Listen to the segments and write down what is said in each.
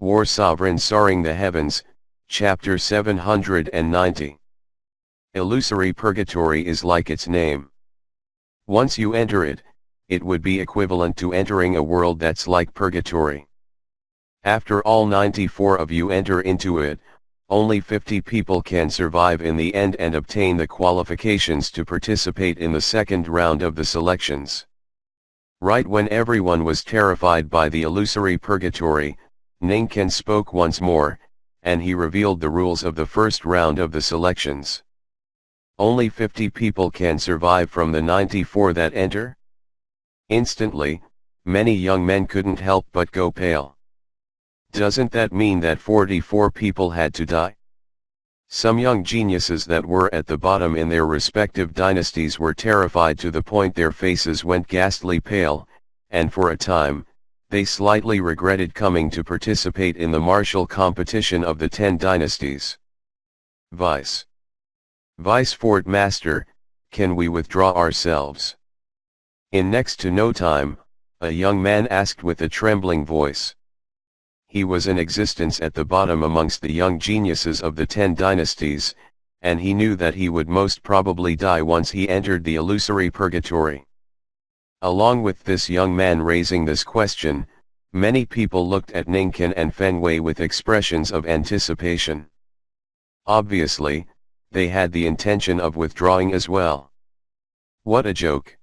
War Sovereign Soaring the Heavens, Chapter 790. Illusory purgatory is like its name. Once you enter it, it would be equivalent to entering a world that's like purgatory. After all 94 of you enter into it, only 50 people can survive in the end and obtain the qualifications to participate in the second round of the selections. Right when everyone was terrified by the illusory purgatory, Ninken spoke once more, and he revealed the rules of the first round of the selections. Only 50 people can survive from the 94 that enter? Instantly, many young men couldn't help but go pale. Doesn't that mean that 44 people had to die? Some young geniuses that were at the bottom in their respective dynasties were terrified to the point their faces went ghastly pale, and for a time, they slightly regretted coming to participate in the martial competition of the 10 dynasties. Vice Fort Master, can we withdraw ourselves? In next to no time, a young man asked with a trembling voice. He was in existence at the bottom amongst the young geniuses of the 10 dynasties, and he knew that he would most probably die once he entered the illusory purgatory. Along with this young man raising this question, many people looked at Ninken and Fenway with expressions of anticipation. Obviously, they had the intention of withdrawing as well. What a joke!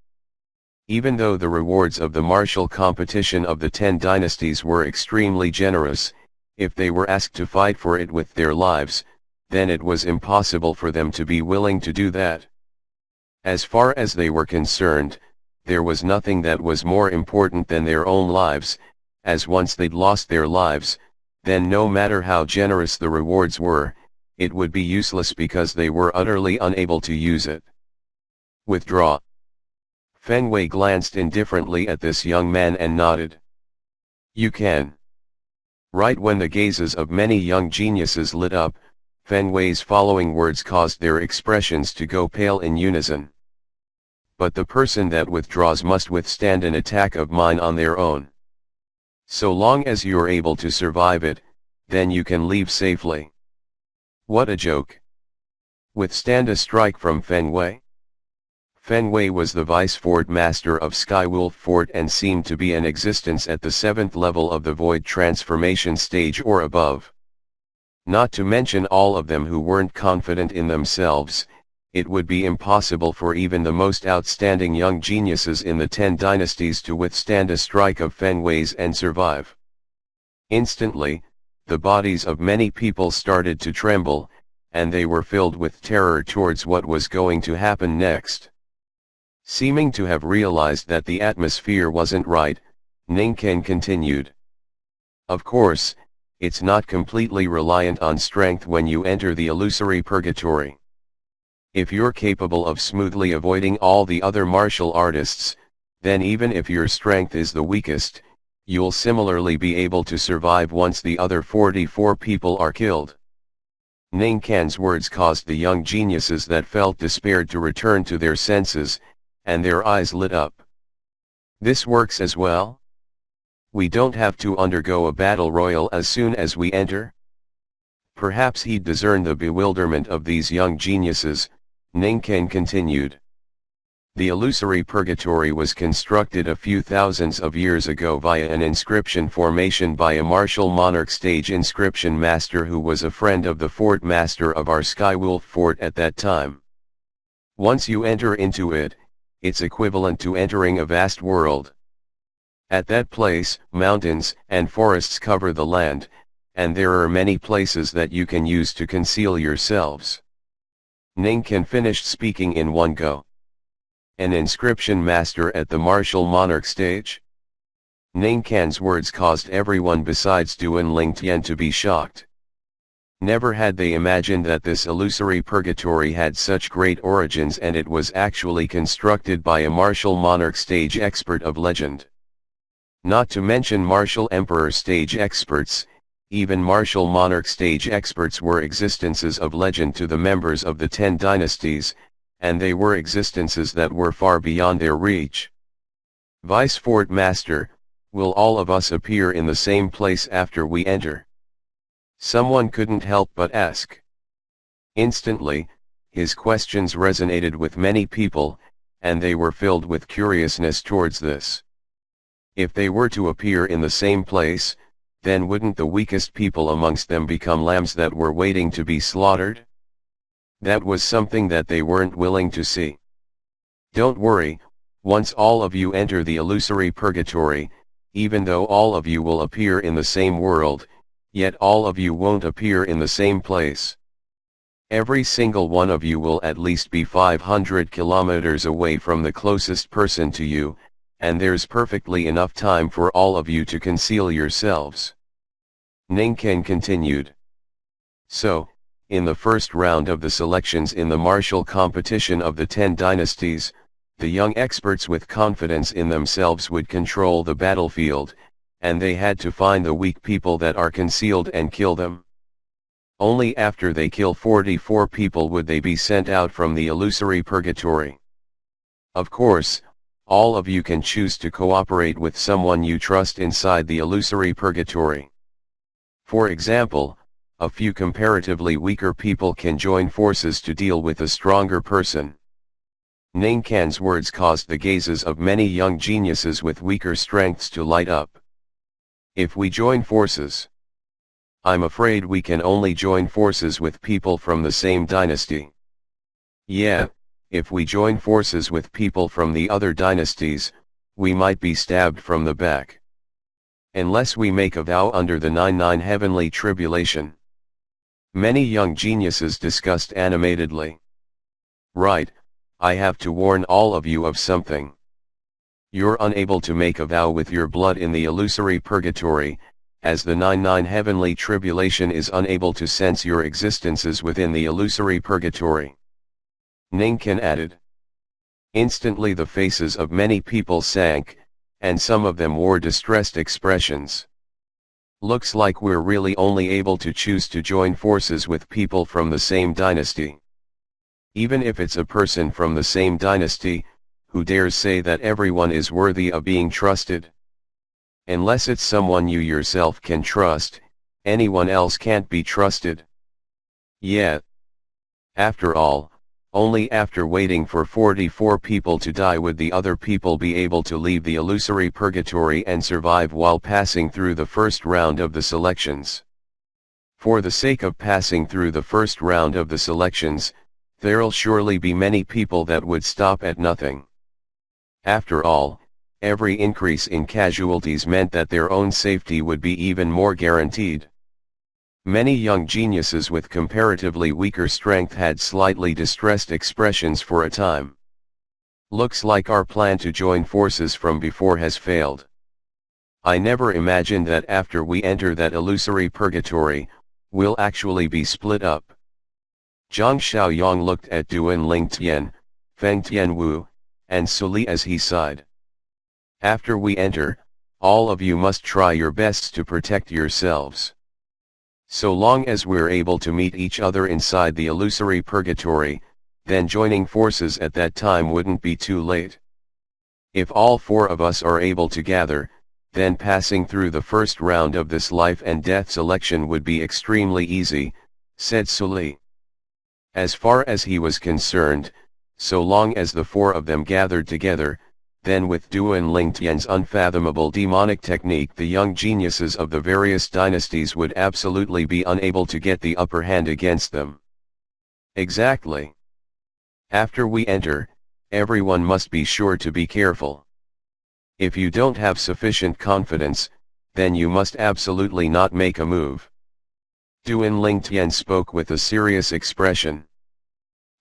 Even though the rewards of the martial competition of the 10 dynasties were extremely generous, if they were asked to fight for it with their lives, then it was impossible for them to be willing to do that. As far as they were concerned, there was nothing that was more important than their own lives, as once they'd lost their lives, then no matter how generous the rewards were, it would be useless because they were utterly unable to use it. Withdraw. Fenway glanced indifferently at this young man and nodded. You can. Right when the gazes of many young geniuses lit up, Fenway's following words caused their expressions to go pale in unison. But the person that withdraws must withstand an attack of mine on their own. So long as you're able to survive it, then you can leave safely. What a joke. Withstand a strike from Fenway? Fenway was the vice fort master of Skywolf Fort and seemed to be in existence at the 7th level of the void transformation stage or above. Not to mention all of them who weren't confident in themselves, it would be impossible for even the most outstanding young geniuses in the 10 dynasties to withstand a strike of Fenway's and survive. Instantly, the bodies of many people started to tremble, and they were filled with terror towards what was going to happen next. Seeming to have realized that the atmosphere wasn't right, Ninken continued. Of course, it's not completely reliant on strength when you enter the illusory purgatory. If you're capable of smoothly avoiding all the other martial artists, then even if your strength is the weakest, you'll similarly be able to survive once the other 44 people are killed. Ninken's words caused the young geniuses that felt despaired to return to their senses, and their eyes lit up. This works as well? We don't have to undergo a battle royal as soon as we enter? Perhaps he'd discern the bewilderment of these young geniuses. Ninken continued. The illusory purgatory was constructed a few thousands of years ago via an inscription formation by a martial monarch stage inscription master who was a friend of the fort master of our Skywolf Fort at that time. Once you enter into it, it's equivalent to entering a vast world. At that place, mountains and forests cover the land, and there are many places that you can use to conceal yourselves. Ninken finished speaking in one go. An inscription master at the martial monarch stage? Ninken's words caused everyone besides Duan Lingtian to be shocked. Never had they imagined that this illusory purgatory had such great origins, and it was actually constructed by a martial monarch stage expert of legend. Not to mention martial emperor stage experts, even martial monarch stage experts were existences of legend to the members of the 10 dynasties, and they were existences that were far beyond their reach. Vice Fort Master, will all of us appear in the same place after we enter? Someone couldn't help but ask. Instantly, his questions resonated with many people, and they were filled with curiousness towards this. If they were to appear in the same place, then wouldn't the weakest people amongst them become lambs that were waiting to be slaughtered? That was something that they weren't willing to see. Don't worry, once all of you enter the illusory purgatory, even though all of you will appear in the same world, yet all of you won't appear in the same place. Every single one of you will at least be 500 kilometers away from the closest person to you, and there's perfectly enough time for all of you to conceal yourselves. Ningken continued. So, in the first round of the selections in the martial competition of the 10 dynasties, the young experts with confidence in themselves would control the battlefield, and they had to find the weak people that are concealed and kill them. Only after they kill 44 people would they be sent out from the illusory purgatory. Of course, all of you can choose to cooperate with someone you trust inside the illusory purgatory. For example, a few comparatively weaker people can join forces to deal with a stronger person. Ningkan's words caused the gazes of many young geniuses with weaker strengths to light up. If we join forces, I'm afraid we can only join forces with people from the same dynasty. Yeah, if we join forces with people from the other dynasties, we might be stabbed from the back. Unless we make a vow under the 99 heavenly tribulation. Many young geniuses discussed animatedly. Right, I have to warn all of you of something. You're unable to make a vow with your blood in the illusory purgatory, as the 99 heavenly tribulation is unable to sense your existences within the illusory purgatory. Ningken added. Instantly the faces of many people sank, and some of them wore distressed expressions. Looks like we're really only able to choose to join forces with people from the same dynasty. Even if it's a person from the same dynasty, who dares say that everyone is worthy of being trusted? Unless it's someone you yourself can trust, anyone else can't be trusted. Yeah. After all, only after waiting for 44 people to die would the other people be able to leave the illusory purgatory and survive while passing through the first round of the selections. For the sake of passing through the first round of the selections, there'll surely be many people that would stop at nothing. After all, every increase in casualties meant that their own safety would be even more guaranteed. Many young geniuses with comparatively weaker strength had slightly distressed expressions for a time. Looks like our plan to join forces from before has failed. I never imagined that after we enter that illusory purgatory, we'll actually be split up. Zhang Xiaoyang looked at Duan Lingtian, Feng Tianwu, and Suli as he sighed. After we enter, all of you must try your best to protect yourselves. So long as we're able to meet each other inside the illusory purgatory, then joining forces at that time wouldn't be too late. If all four of us are able to gather, then passing through the first round of this life and death selection would be extremely easy, said Suli. As far as he was concerned, so long as the four of them gathered together, then with Duan Lingtian's unfathomable demonic technique the young geniuses of the various dynasties would absolutely be unable to get the upper hand against them. Exactly. After we enter, everyone must be sure to be careful. If you don't have sufficient confidence, then you must absolutely not make a move. Duan Lingtian spoke with a serious expression.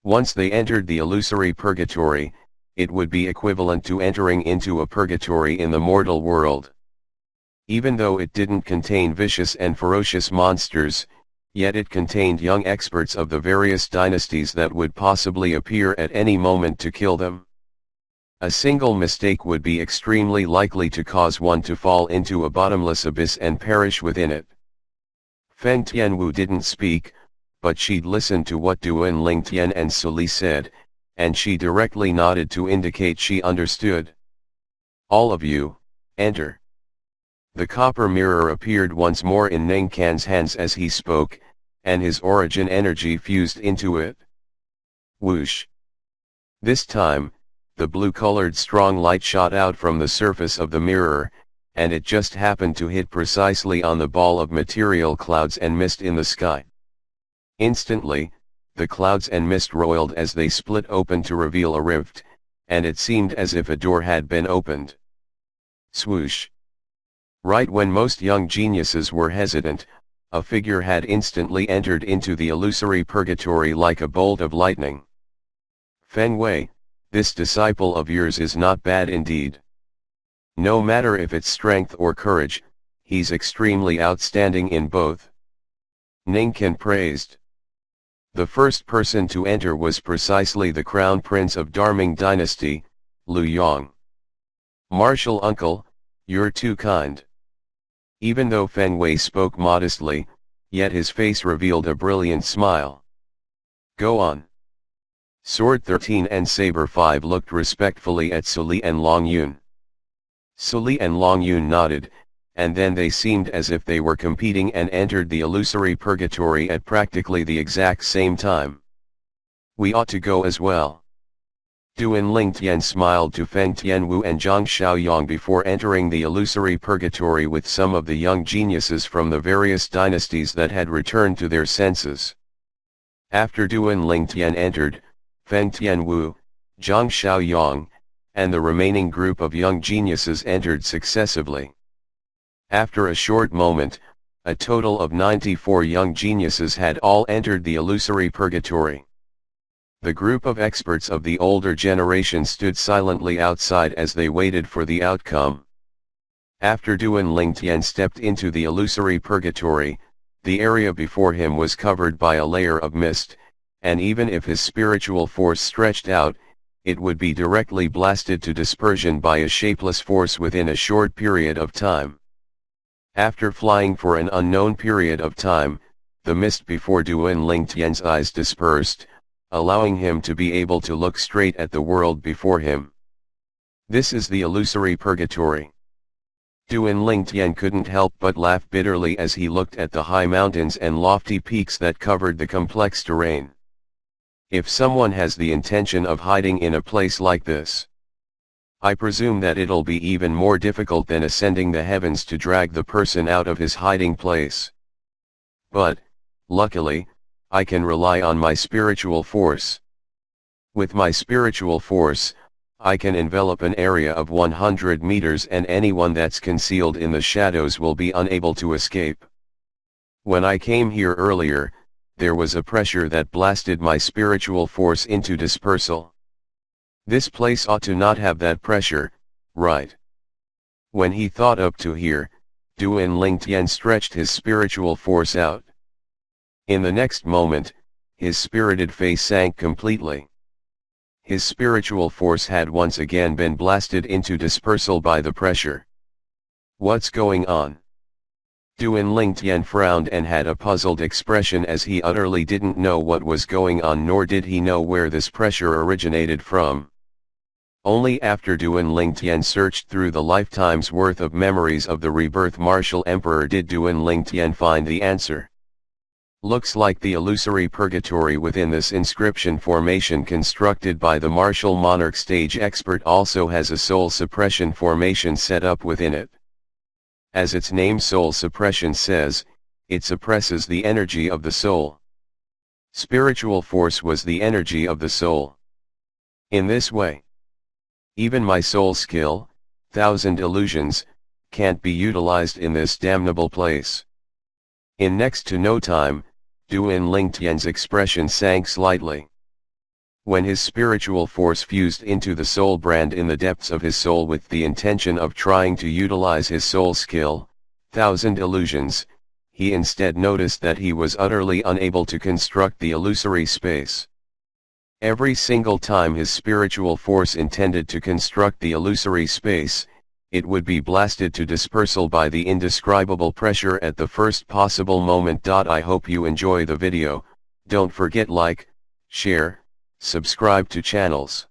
Once they entered the illusory purgatory, it would be equivalent to entering into a purgatory in the mortal world. Even though it didn't contain vicious and ferocious monsters, yet it contained young experts of the various dynasties that would possibly appear at any moment to kill them. A single mistake would be extremely likely to cause one to fall into a bottomless abyss and perish within it. Feng Tianwu didn't speak, but she'd listened to what Duan Lingtian and Suli said, and she directly nodded to indicate she understood. All of you, enter. The copper mirror appeared once more in Ningkan's hands as he spoke, and his origin energy fused into it. Whoosh! This time, the blue-colored strong light shot out from the surface of the mirror, and it just happened to hit precisely on the ball of material clouds and mist in the sky. Instantly, the clouds and mist roiled as they split open to reveal a rift, and it seemed as if a door had been opened. Swoosh! Right when most young geniuses were hesitant, a figure had instantly entered into the illusory purgatory like a bolt of lightning. Feng Wei, this disciple of yours is not bad indeed. No matter if it's strength or courage, he's extremely outstanding in both. Ningkan praised. The first person to enter was precisely the crown prince of Darming dynasty, Liu Yang. Martial uncle, you're too kind. Even though Feng Wei spoke modestly, yet his face revealed a brilliant smile. Go on. Sword 13 and Saber 5 looked respectfully at Suli and Long Yun. Suli and Long Yun nodded, and then they seemed as if they were competing and entered the illusory purgatory at practically the exact same time. We ought to go as well. Duan Lingtian smiled to Feng Tianwu and Zhang Xiaoyang before entering the illusory purgatory with some of the young geniuses from the various dynasties that had returned to their senses. After Duan Lingtian entered, Feng Tianwu, Zhang Xiaoyang, and the remaining group of young geniuses entered successively. After a short moment, a total of 94 young geniuses had all entered the illusory purgatory. The group of experts of the older generation stood silently outside as they waited for the outcome. After Duan Lingtian stepped into the illusory purgatory, the area before him was covered by a layer of mist, and even if his spiritual force stretched out, it would be directly blasted to dispersion by a shapeless force within a short period of time. After flying for an unknown period of time, the mist before Duan Lingtian's eyes dispersed, allowing him to be able to look straight at the world before him. This is the illusory purgatory. Duan Lingtian couldn't help but laugh bitterly as he looked at the high mountains and lofty peaks that covered the complex terrain. If someone has the intention of hiding in a place like this, I presume that it'll be even more difficult than ascending the heavens to drag the person out of his hiding place. But, luckily, I can rely on my spiritual force. With my spiritual force, I can envelop an area of 100 meters and anyone that's concealed in the shadows will be unable to escape. When I came here earlier, there was a pressure that blasted my spiritual force into dispersal. This place ought to not have that pressure, right? When he thought up to here, Duan Lingtian stretched his spiritual force out. In the next moment, his spirited face sank completely. His spiritual force had once again been blasted into dispersal by the pressure. What's going on? Duan Lingtian frowned and had a puzzled expression as he utterly didn't know what was going on, nor did he know where this pressure originated from. Only after Duan Lingtian searched through the lifetime's worth of memories of the rebirth martial emperor did Duan Lingtian find the answer. Looks like the illusory purgatory within this inscription formation constructed by the martial monarch stage expert also has a soul suppression formation set up within it. As its name soul suppression says, it suppresses the energy of the soul. Spiritual force was the energy of the soul. In this way, even my soul skill, 1,000 illusions, can't be utilized in this damnable place. In next to no time, Duan Lingtian's expression sank slightly. When his spiritual force fused into the soul brand in the depths of his soul with the intention of trying to utilize his soul skill, 1,000 illusions, he instead noticed that he was utterly unable to construct the illusory space. Every single time his spiritual force intended to construct the illusory space, it would be blasted to dispersal by the indescribable pressure at the first possible moment. I hope you enjoy the video. Don't forget like, share, subscribe to channels.